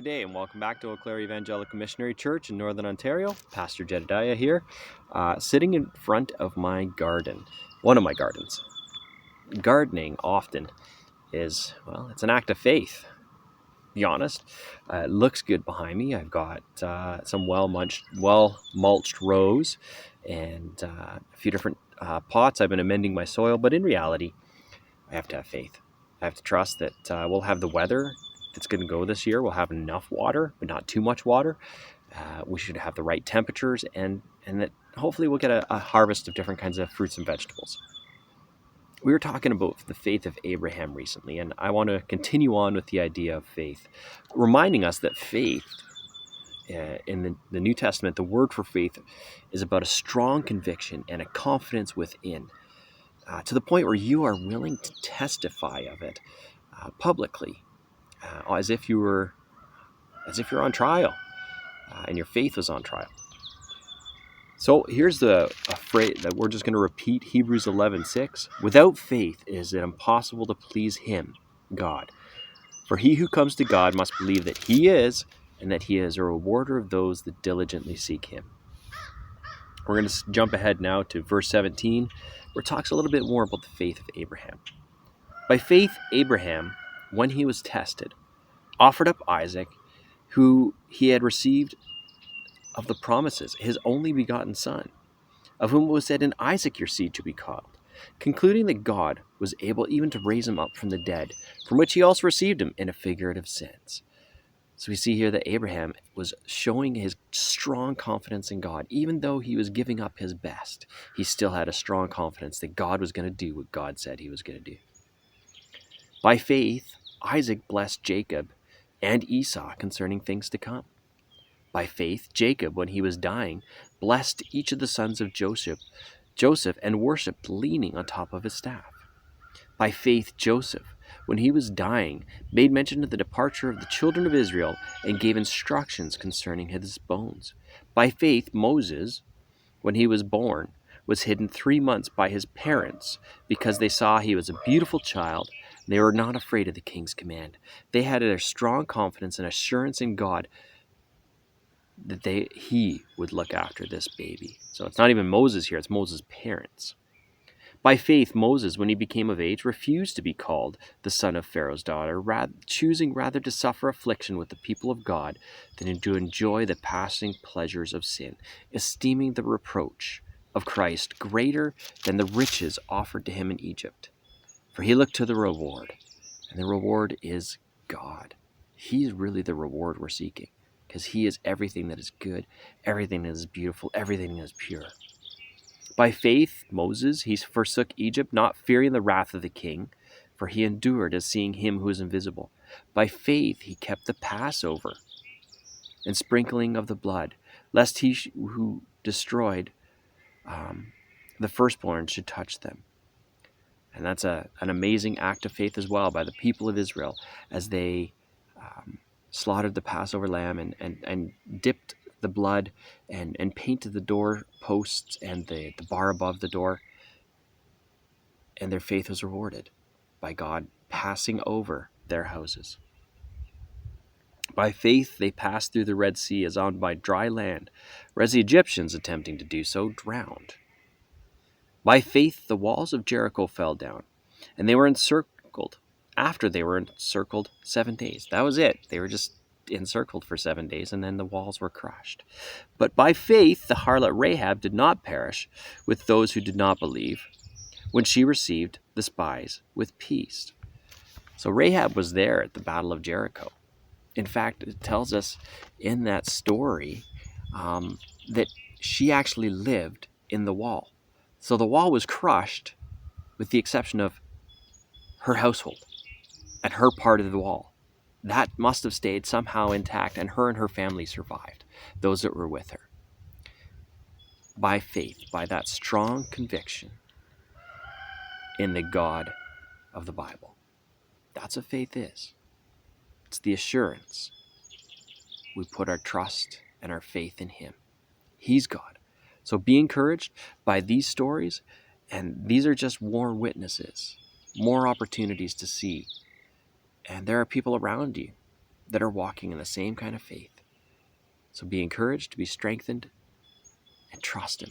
Good day and welcome back to Eau Claire Evangelical Missionary Church in Northern Ontario. Pastor Jedediah here, sitting in front of my garden, one of my gardens. Gardening often is, well, it's an act of faith, to be honest. It looks good behind me. I've got some well-mulched rows and a few different pots. I've been amending my soil, but in reality, I have to have faith. I have to trust that we'll have the weather that's going to go this year. We'll have enough water, but not too much water. We should have the right temperatures, and that hopefully we'll get a harvest of different kinds of fruits and vegetables. We were talking about the faith of Abraham recently, and I want to continue on with the idea of faith, reminding us that faith, in the New Testament, the word for faith is about a strong conviction and a confidence within, to the point where you are willing to testify of it publicly, as if you're on trial, and your faith was on trial. So here's a phrase that we're just going to repeat: Hebrews 11:6. Without faith it is impossible to please Him, God. For he who comes to God must believe that He is, and that He is a rewarder of those that diligently seek Him. We're going to jump ahead now to verse 17, where it talks a little bit more about the faith of Abraham. By faith, Abraham, when he was tested, offered up Isaac, who he had received of the promises, his only begotten son, of whom it was said, "In Isaac your seed to be called," concluding that God was able even to raise him up from the dead, from which he also received him in a figurative sense. So we see here that Abraham was showing his strong confidence in God. Even though he was giving up his best, he still had a strong confidence that God was going to do what God said He was going to do. By faith, Isaac blessed Jacob and Esau concerning things to come. By faith, Jacob, when he was dying, blessed each of the sons of Joseph, and worshipped leaning on top of his staff. By faith, Joseph, when he was dying, made mention of the departure of the children of Israel and gave instructions concerning his bones. By faith, Moses, when he was born, was hidden 3 months by his parents because they saw he was a beautiful child. They were not afraid of the king's command. They had a strong confidence and assurance in God that he would look after this baby. So it's not even Moses here, it's Moses' parents. By faith, Moses, when he became of age, refused to be called the son of Pharaoh's daughter, choosing rather to suffer affliction with the people of God than to enjoy the passing pleasures of sin, esteeming the reproach of Christ greater than the riches offered to him in Egypt. For he looked to the reward, and the reward is God. He's really the reward we're seeking, because He is everything that is good, everything that is beautiful, everything that is pure. By faith, Moses, he forsook Egypt, not fearing the wrath of the king, for he endured as seeing Him who is invisible. By faith, he kept the Passover and sprinkling of the blood, lest he who destroyed the firstborn should touch them. And that's an amazing act of faith as well by the people of Israel, as they slaughtered the Passover lamb and dipped the blood and painted the door posts and the bar above the door. And their faith was rewarded by God passing over their houses. By faith, they passed through the Red Sea as on by dry land, whereas the Egyptians, attempting to do so, drowned. By faith, the walls of Jericho fell down, and they were encircled after they were encircled 7 days. That was it. They were just encircled for 7 days, and then the walls were crushed. But by faith, the harlot Rahab did not perish with those who did not believe, when she received the spies with peace. So Rahab was there at the Battle of Jericho. In fact, it tells us in that story that she actually lived in the wall. So the wall was crushed with the exception of her household and her part of the wall. That must have stayed somehow intact, and her family survived, those that were with her. By faith, by that strong conviction in the God of the Bible. That's what faith is. It's the assurance. We put our trust and our faith in Him. He's God. So be encouraged by these stories, and these are just more witnesses, more opportunities to see. And there are people around you that are walking in the same kind of faith. So be encouraged, be strengthened, and trust Him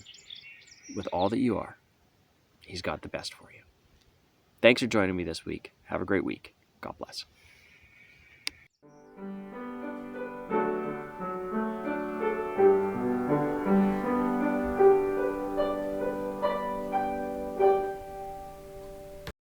with all that you are. He's got the best for you. Thanks for joining me this week. Have a great week. God bless.